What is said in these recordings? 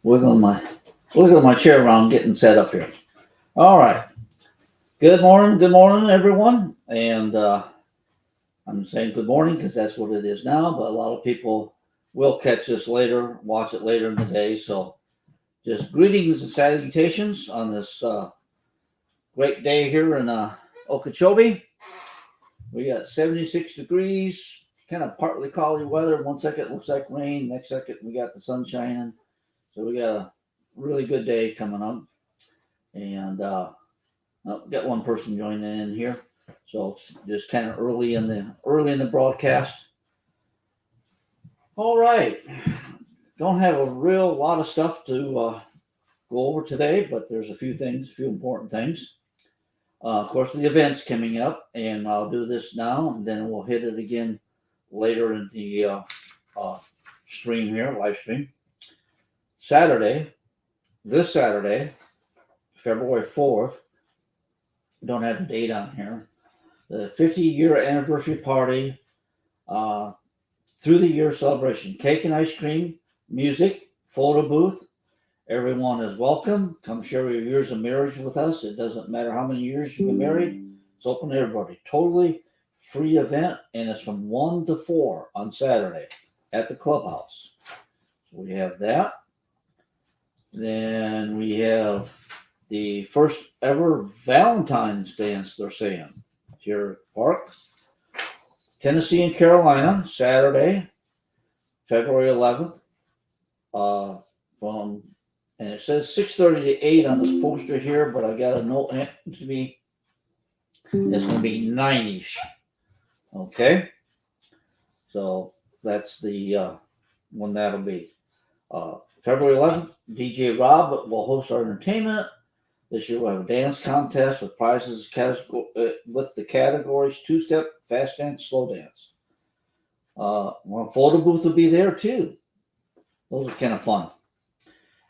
Wiggling my chair around, getting set up here. All right. Good morning, everyone. And I'm saying good morning because that's what it is now. But a lot of people will catch this later, watch it later in the day. So just greetings and salutations on this great day here in Okeechobee. We got 76 degrees, kind of partly cloudy weather. 1 second it looks like rain, next second we got the sun shining. So we got a really good day coming up. And got one person joining in here. So it's just kind of early in the broadcast. All right. Don't have a real lot of stuff to go over today, but there's a few important things. Of course, the event's coming up, and I'll do this now, and then we'll hit it again later in the stream here, live stream. This Saturday, February 4th, don't have the date on here, the 50-year anniversary party, through the year celebration, cake and ice cream, music, photo booth. Everyone is welcome. Come share your years of marriage with us. It doesn't matter how many years you've been married. It's open to everybody. Totally free event, and it's from 1 to 4 on Saturday at the clubhouse. So we have that. Then we have the first ever Valentine's dance, they're saying, here at the park. Tennessee and Carolina, Saturday, February 11th. And it says 6:30 to 8 on this poster here, but I got a note to me. It's going to be 9-ish. Okay? So that's the when that'll be. February 11th, DJ Rob will host our entertainment. This year we'll have a dance contest with prizes with the categories two-step, fast dance, slow dance. One photo booth will be there too. Those are kind of fun.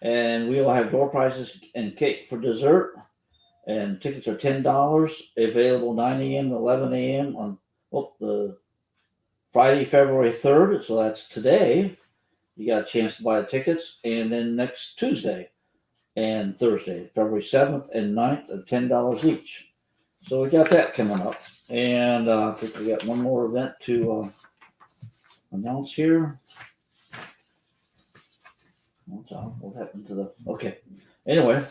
And we will have door prizes and cake for dessert. And tickets are $10. Available 9 a.m. to 11 a.m. on the Friday, February 3rd. So that's today. You got a chance to buy the tickets. And then next Tuesday and Thursday, February 7th and 9th, at $10 each. So we got that coming up. And I think we got one more event to announce here. What happened to the... Okay. Anyway,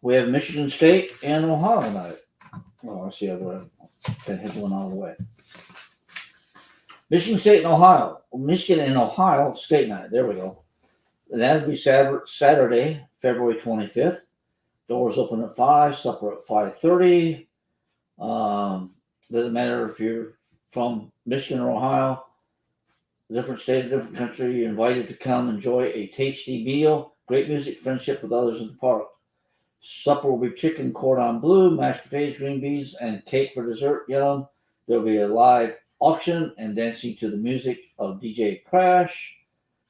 we have Michigan State and Ohio night. Oh, I see. I can hit one out of the way. Michigan State and Ohio. Michigan and Ohio State night. There we go. And that'll be Saturday, February 25th. Doors open at 5, supper at 5:30. Doesn't matter if you're from Michigan or Ohio, different state, different country, you're invited to come enjoy a tasty meal, great music, friendship with others in the park. Supper will be chicken cordon bleu, mashed potatoes, green beans, and cake for dessert. Yum. There'll be a live auction and dancing to the music of DJ Crash.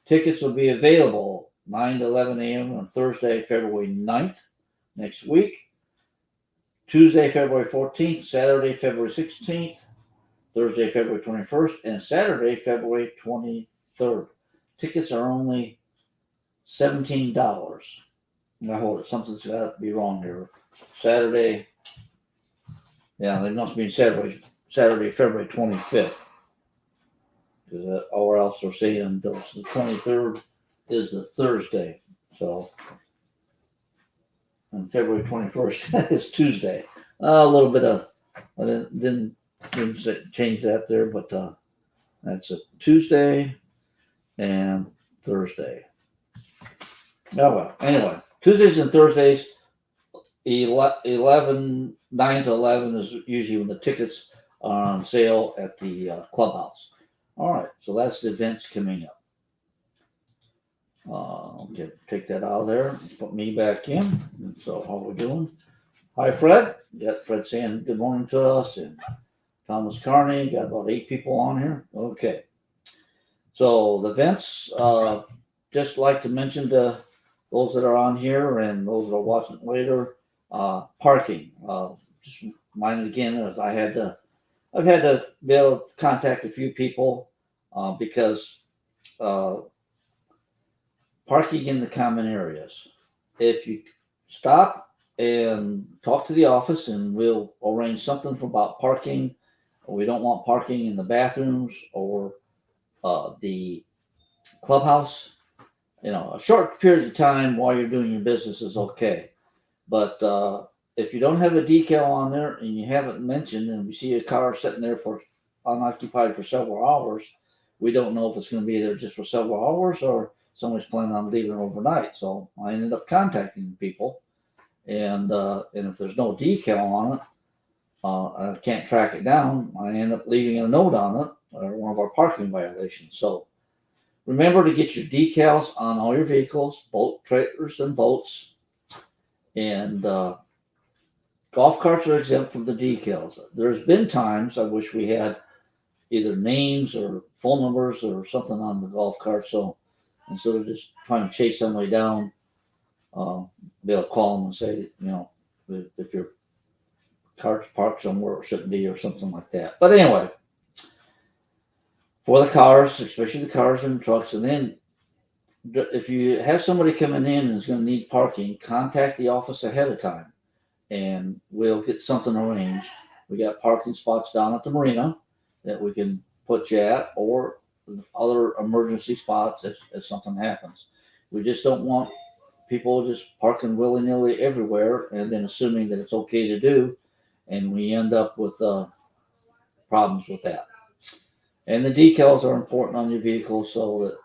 Tickets will be available 9 to 11 a.m. on Thursday, February 9th, next week. Tuesday, February 14th, Saturday, February 16th, Thursday, February 21st, and Saturday, February 23rd. Tickets are only $17. Now hold it, something's got to be wrong here. Saturday, yeah, they must be Saturday, February 25th. Or else they're saying the 23rd is the Thursday. So, and February 21st is Tuesday. A little bit of, I didn't change that there, but that's a Tuesday and Thursday. Oh, well, anyway, Tuesdays and Thursdays, 9 to 11 is usually when the tickets are on sale at the clubhouse. All right, so that's the events coming up. Okay, take that out of there. Put me back in. And so how are we doing? Hi, Fred. Got Fred saying good morning to us, and Thomas Carney. Got about 8 people on here. Okay. So the events, just like to mention to those that are on here and those that are watching later, parking. Just mind again, if I had to I've had to be able to contact a few people because uh, parking in the common areas. If you stop and talk to the office, and we'll arrange something for about parking. We don't want parking in the bathrooms or the clubhouse. A short period of time while you're doing your business is okay. But if you don't have a decal on there and you haven't mentioned, and we see a car sitting there for unoccupied for several hours, we don't know if it's going to be there just for several hours or somebody's planning on leaving overnight. So I ended up contacting people, and if there's no decal on it, I can't track it down. I end up leaving a note on it, or one of our parking violations. So remember to get your decals on all your vehicles, boat trailers and boats, and golf carts are exempt from the decals. There's been times I wish we had either names or phone numbers or something on the golf cart. So instead of just trying to chase somebody down, be able to call them and say, if your cart's parked somewhere it shouldn't be or something like that. But anyway, for the cars, especially the cars and trucks, and then if you have somebody coming in and is going to need parking, contact the office ahead of time and we'll get something arranged. We got parking spots down at the marina that we can put you at, or other emergency spots if something happens. We just don't want people just parking willy nilly everywhere and then assuming that it's okay to do, and we end up with problems with that. And the decals are important on your vehicle so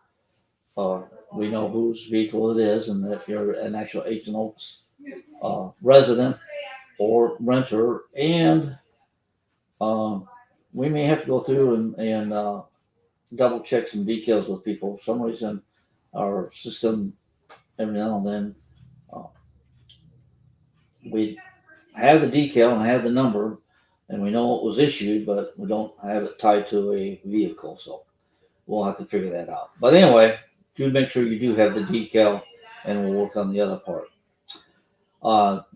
that we know whose vehicle it is and that you're an actual H and Oaks resident or renter, and um, we may have to go through and double check some details with people. For some reason, our system every now and then uh, we have the decal and have the number, and we know it was issued, but we don't have it tied to a vehicle. So we'll have to figure that out. But anyway, do make sure you do have the decal, and we'll work on the other part.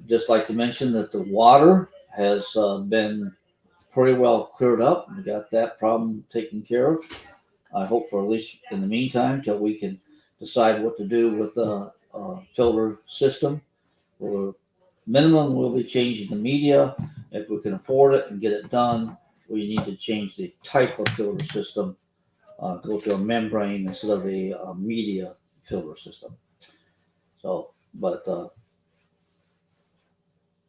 Just like to mention that the water has been pretty well cleared up. We got that problem taken care of. I hope for at least in the meantime till we can decide what to do with the filter system. For minimum, we'll be changing the media if we can afford it and get it done. We need to change the type of filter system, go to a membrane instead of a media filter system. So, but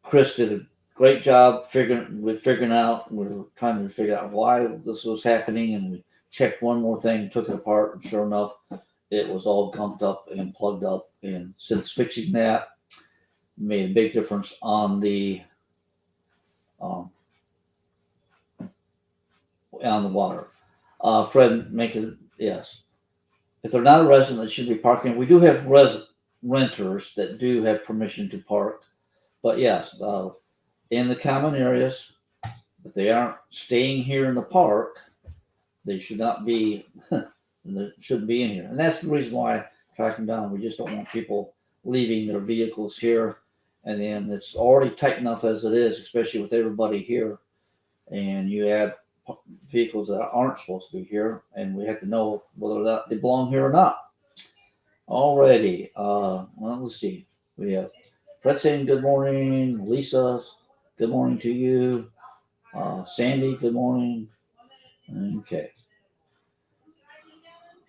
Chris did a great job figuring out. We were trying to figure out why this was happening, and we checked one more thing, took it apart, and sure enough, it was all gunked up and plugged up. And since fixing that, made a big difference on um, the water. Fred, make it yes. If they're not a resident, they should be parking. We do have renters that do have permission to park, but yes, in the common areas, if they aren't staying here in the park, they should not be. They shouldn't be in here, and that's the reason why I track them down. We just don't want people leaving their vehicles here, and then it's already tight enough as it is, especially with everybody here, and you add vehicles that aren't supposed to be here, and we have to know whether or not they belong here or not. Alrighty, well, let's see. We have Fred saying good morning, Lisa, good morning to you, Sandy, good morning. Okay,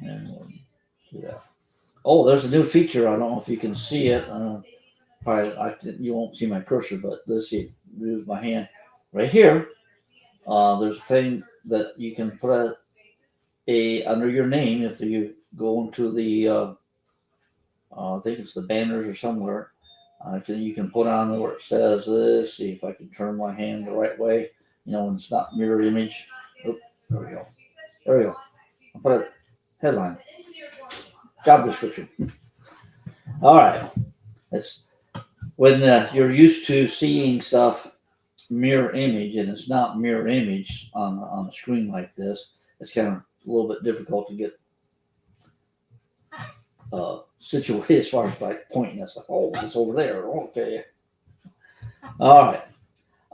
and we'll do that. Oh, there's a new feature. I don't know if you can see it. Probably you won't see my cursor, but let's see. Use my hand right here. There's a thing that you can put a under your name if you go into the I think it's the banners or somewhere. You can put on where it says this. See if I can turn my hand the right way. When it's not mirror image. Oop, there we go. There we go. I'll put a headline. Job description. All right. That's when you're used to seeing stuff mirror image, and it's not mirror image on a screen like this. It's kind of a little bit difficult to get situated as far as like pointing at stuff. Oh, it's over there. Okay. All right.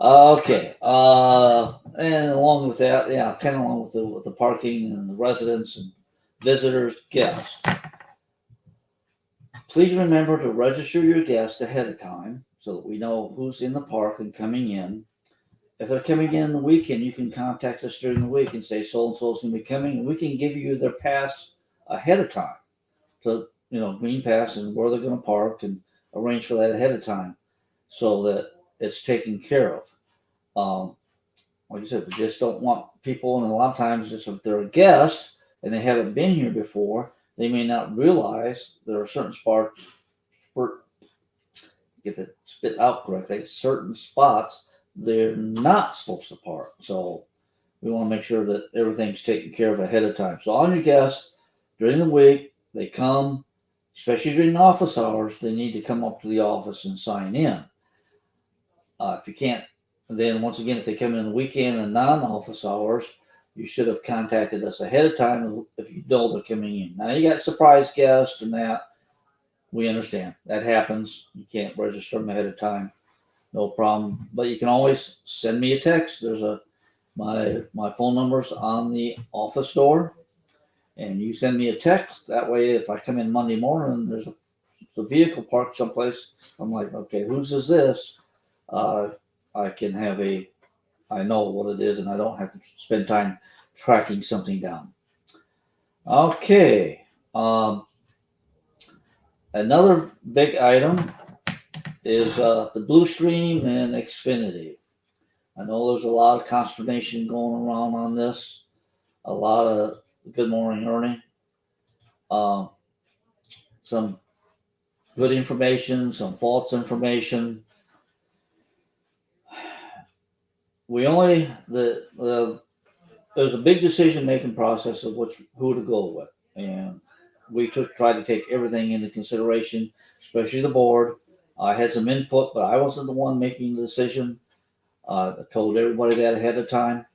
Okay. And along with that, yeah, kind of along with the parking and the residents and visitors, guests. Please remember to register your guests ahead of time so that we know who's in the park and coming in. If they're coming in the weekend, you can contact us during the week and say so and so is going to be coming, and we can give you their pass ahead of time. So green pass and where they're going to park and arrange for that ahead of time so that it's taken care of. Like I said, we just don't want people, and a lot of times, just if they're a guest and they haven't been here before, they may not realize there are certain spots, get it spit out correctly, certain spots they're not supposed to park. So we want to make sure that everything's taken care of ahead of time. So on your guests during the week, they come, especially during office hours, they need to come up to the office and sign in. If you can't, then once again, if they come in the weekend and non-office hours, you should have contacted us ahead of time if you know they're coming in. Now you got surprise guests and that. We understand that happens. You can't register them ahead of time, no problem. But you can always send me a text. There's my phone number's on the office door, and you send me a text. That way, if I come in Monday morning, there's a vehicle parked someplace. I'm like, okay, whose is this? Uh, I can have I know what it is, and I don't have to spend time tracking something down. Okay. Another big item is the Bluestream and Xfinity. I know there's a lot of consternation going around on this. A lot of good morning, Ernie. Um, some good information, some false information. We only there's a big decision making process of who to go with, and we tried to take everything into consideration, especially the board. I had some input, but I wasn't the one making the decision. I told everybody that ahead of time,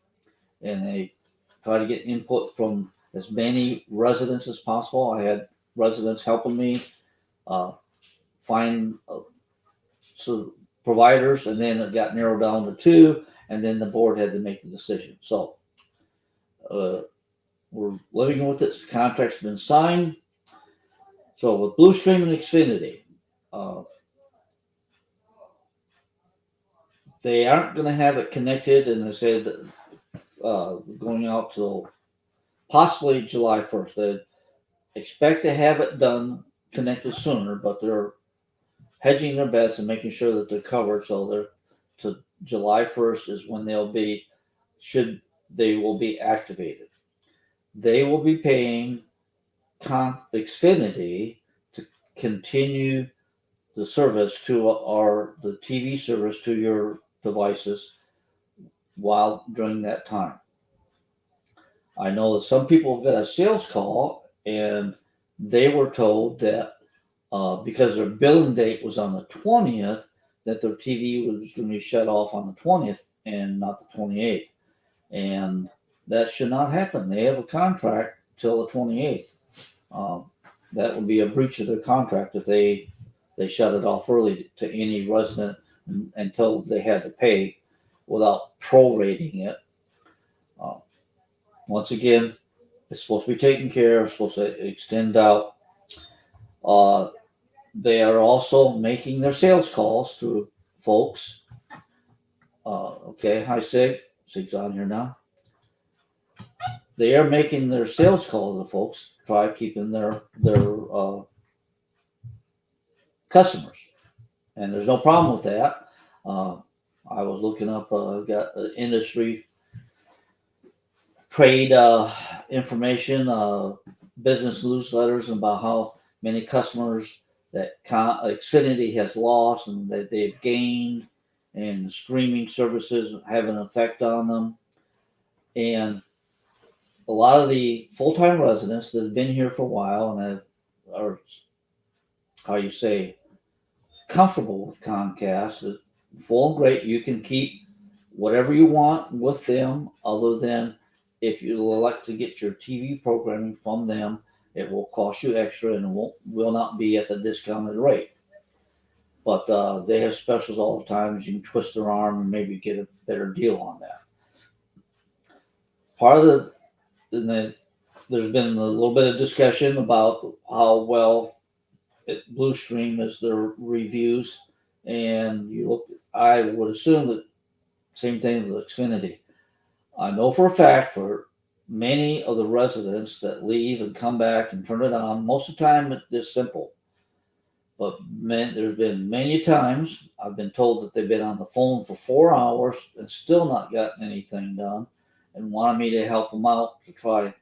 and they tried to get input from as many residents as possible. I had residents helping me uh, find some providers, and then it got narrowed down to two, and then the board had to make the decision. So uh, we're living with it. The contract's been signed. So with Bluestream and Xfinity, uh, they aren't going to have it connected, and they said going out till possibly July 1st. They expect to have it done connected sooner, but they're hedging their bets and making sure that they're covered. So they're to July 1st is when they will be activated. They will be paying Xfinity to continue the service the TV service to your devices while during that time. I know that some people have got a sales call and they were told that because their billing date was on the 20th, that their TV was going to be shut off on the 20th and not the 28th. And that should not happen. They have a contract till the 28th. Um, that would be a breach of their contract if they shut it off early to any resident until they had to pay without prorating it. Uh, Once again, it's supposed to be taken care of, supposed to extend out. Uh, they are also making their sales calls to folks. Okay, hi Sig. Sig's on here now. They are making their sales calls to folks, try keeping their customers, and there's no problem with that. I was looking up, got industry trade information, business newsletters about how many customers that Xfinity has lost and that they've gained, and streaming services have an effect on them. And a lot of the full-time residents that have been here for a while and are, how you say, comfortable with Comcast, full and great. You can keep whatever you want with them, other than if you elect to get your TV programming from them, it will cost you extra and will not be at the discounted rate. but they have specials all the time. You can twist their arm and maybe get a better deal on that. Part of there's been a little bit of discussion about how well Bluestream is their reviews, and I would assume that same thing with Xfinity. I know for a fact for many of the residents that leave and come back and turn it on, most of the time it's this simple. But there's been many times I've been told that they've been on the phone for 4 hours and still not gotten anything done, and wanted me to help them out to try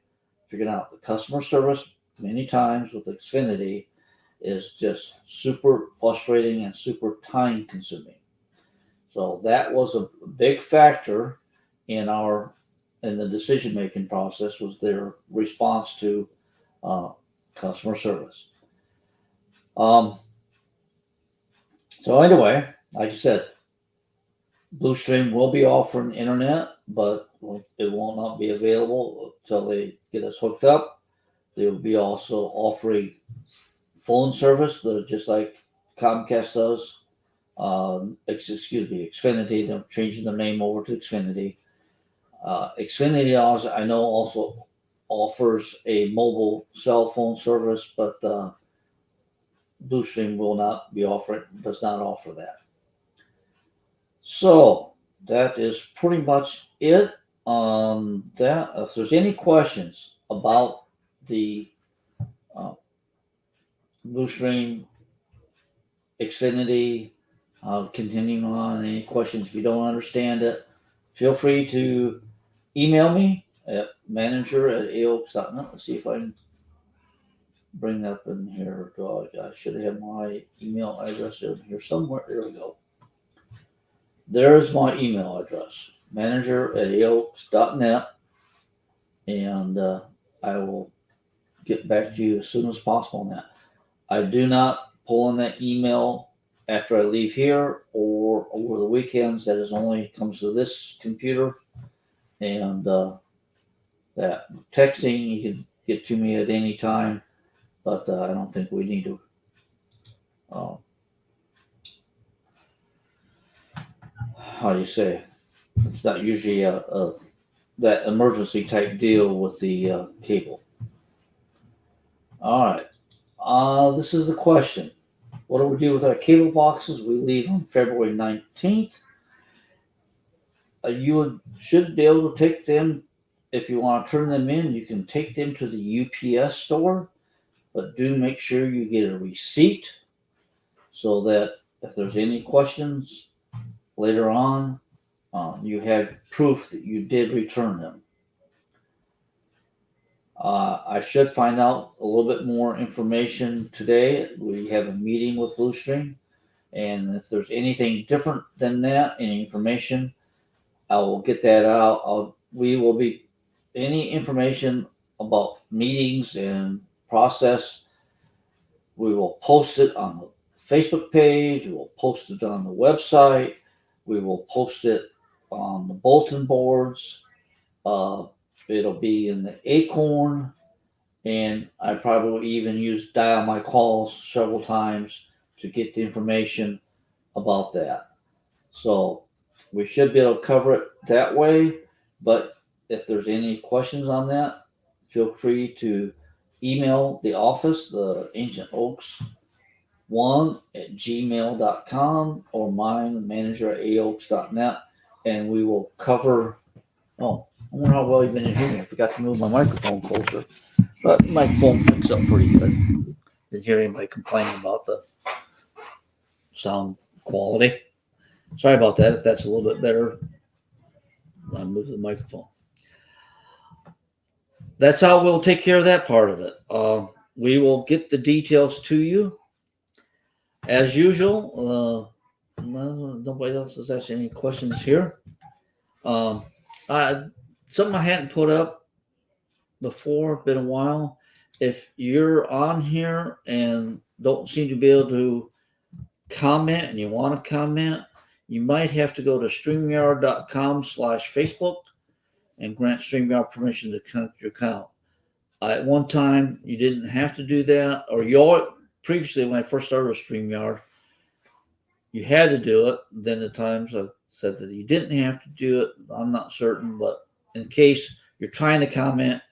figuring out the customer service many times with Xfinity is just super frustrating and super time consuming. So that was a big factor in the decision making process, was their response to customer service. So anyway, like I said, Bluestream will be offering internet, but it will not be available until they get us hooked up. They will be also offering phone service, just like Comcast does. Xfinity. They're changing their name over to Xfinity. Xfinity also, I know, also offers a mobile cell phone service, but Bluestream does not offer that. So that is pretty much it on that. If there's any questions about the Bluestream, Xfinity, continuing on, any questions, if you don't understand it, feel free to email me at manager@aox.net. Let's see if I can bring that up in here. I should have my email address in here somewhere. There we go. There's my email address, manager@aox.net, and I will get back to you as soon as possible on that. I do not pull in that email after I leave here or over the weekends. That is only comes to this computer, and that texting you can get to me at any time, but I don't think we need to. How do you say? It's not usually that emergency type deal with the cable. All right. This is the question. What do we do with our cable boxes? We leave on February 19th. You should be able to take them, if you want to turn them in, you can take them to the UPS store, but do make sure you get a receipt so that if there's any questions later on, you have proof that you did return them. I should find out a little bit more information today. We have a meeting with Bluestream, and if there's anything different than that, any information, I will get that out. Any information about meetings and process, we will post it on the Facebook page, we will post it on the website, we will post it on the bulletin boards. It'll be in the Acorn, and I probably will even dial my calls several times to get the information about that. So we should be able to cover it that way, but if there's any questions on that, feel free to email the office, the Ancient Oaks 1@gmail.com, or mine, manager@aox.net, and we will cover. Oh, I wonder how well you've been hearing me. I forgot to move my microphone closer, but my phone picks up pretty good. Didn't hear anybody complaining about the sound quality. Sorry about that. If that's a little bit better, I'll move the microphone. That's how we'll take care of that part of it. We will get the details to you. As usual, nobody else has asked any questions here. Something I hadn't put up before, been a while. If you're on here and don't seem to be able to comment and you want to comment, you might have to go to StreamYard.com/Facebook and grant StreamYard permission to connect your account. At one time, you didn't have to do that, or previously when I first started with StreamYard, you had to do it. Then at times I said that you didn't have to do it. I'm not certain, but in case you're trying to comment,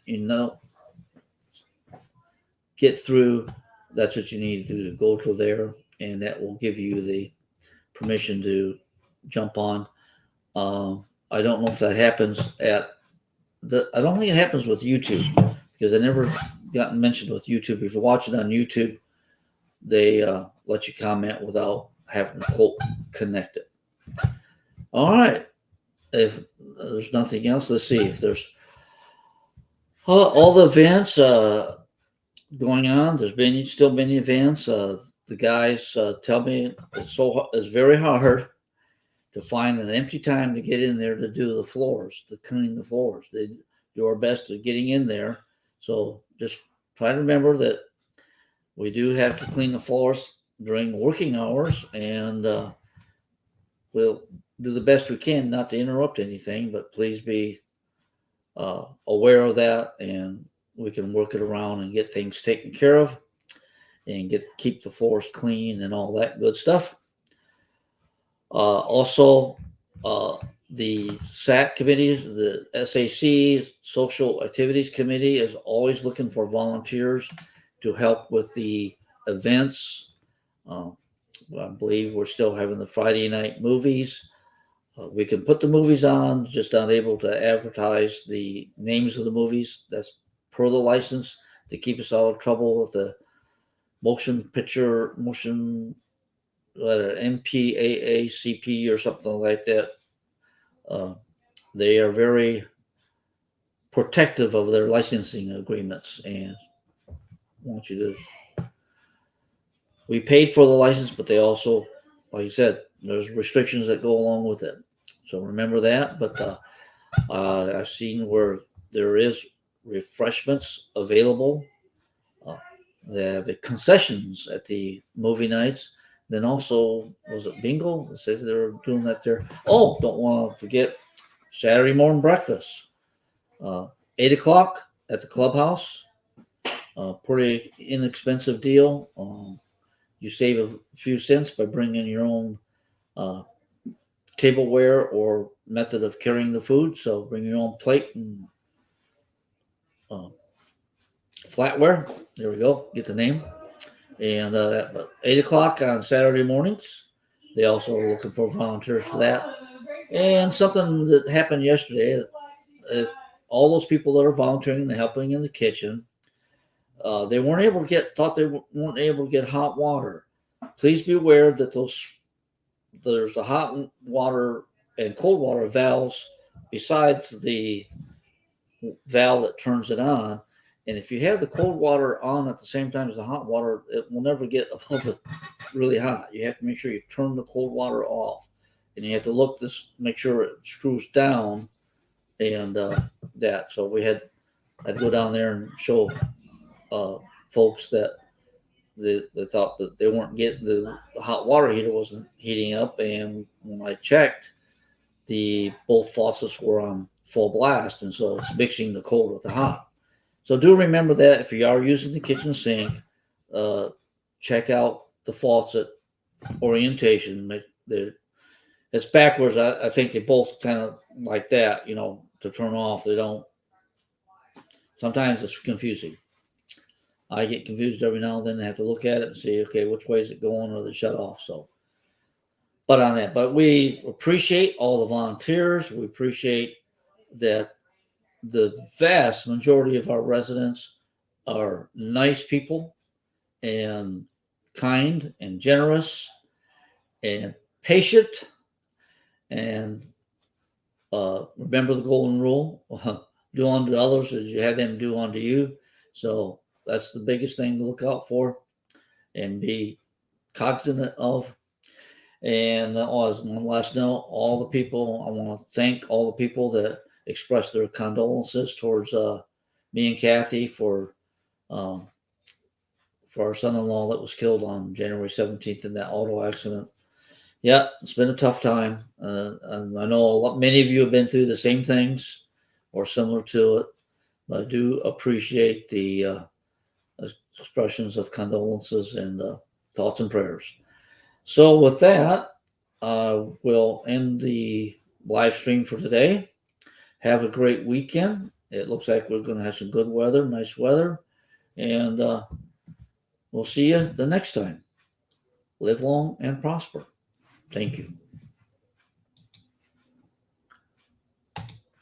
get through, that's what you need to do, to go to there, and that will give you the permission to jump on. I don't know if that happens I don't think it happens with YouTube, because I never got mentioned with YouTube. If you watch it on YouTube, they let you comment without having to quote connect it. All right. If there's nothing else, let's see if there's all the events going on. There's been still many events. The guys tell me it's very hard to find an empty time to get in there to do the floors, to clean the floors. They do our best at getting in there. So just try to remember that we do have to clean the floors during working hours, and we'll do the best we can not to interrupt anything, but please be aware of that, and we can work it around and get things taken care of and keep the floors clean and all that good stuff. Also, the SAC committees, the SAC, Social Activities Committee, is always looking for volunteers to help with the events. I believe we're still having the Friday night movies. We can put the movies on, just not able to advertise the names of the movies. That's per the license, to keep us out of trouble with the motion MPAACP or something like that. They are very protective of their licensing agreements and want you to. We paid for the license, but they also, like I said, there's restrictions that go along with it. So remember that. But I've seen where there is refreshments available. They have concessions at the movie nights. Then also, was it bingo? It says they were doing that there. Oh, don't want to forget Saturday morning breakfast. 8 o'clock at the clubhouse. Pretty inexpensive deal. You save a few cents by bringing your own tableware or method of carrying the food. So bring your own plate and flatware. There we go. Get the name. And 8 o'clock on Saturday mornings. They also are looking for volunteers for that. And something that happened yesterday, all those people that are volunteering and helping in the kitchen, they weren't able to thought they weren't able to get hot water. Please be aware that there's the hot water and cold water valves besides the valve that turns it on. And if you have the cold water on at the same time as the hot water, it will never get above it really hot. You have to make sure you turn the cold water off, and you have to make sure it screws down, and that. So I'd go down there and show folks that they thought that they weren't getting the hot water heater wasn't heating up, and when I checked, both faucets were on full blast, and so it's mixing the cold with the hot. So do remember that if you are using the kitchen sink, check out the faucet orientation. It's backwards. I think they both kind of like that, to turn off. They don't. Sometimes it's confusing. I get confused every now and then. I have to look at it and see, okay, which way is it going, or they shut off. So, but we appreciate all the volunteers. We appreciate that the vast majority of our residents are nice people and kind and generous and patient, and remember the golden rule: do unto others as you have them do unto you. So that's the biggest thing to look out for and be cognizant of. And as one last note, I want to thank all the people that expressed their condolences towards me and Kathy for our son-in-law that was killed on January 17th in that auto accident. Yeah, it's been a tough time. And I know many of you have been through the same things or similar to it. But I do appreciate the expressions of condolences and thoughts and prayers. So with that, we'll end the live stream for today. Have a great weekend. It looks like we're going to have some good weather, nice weather, and we'll see you the next time. Live long and prosper. Thank you.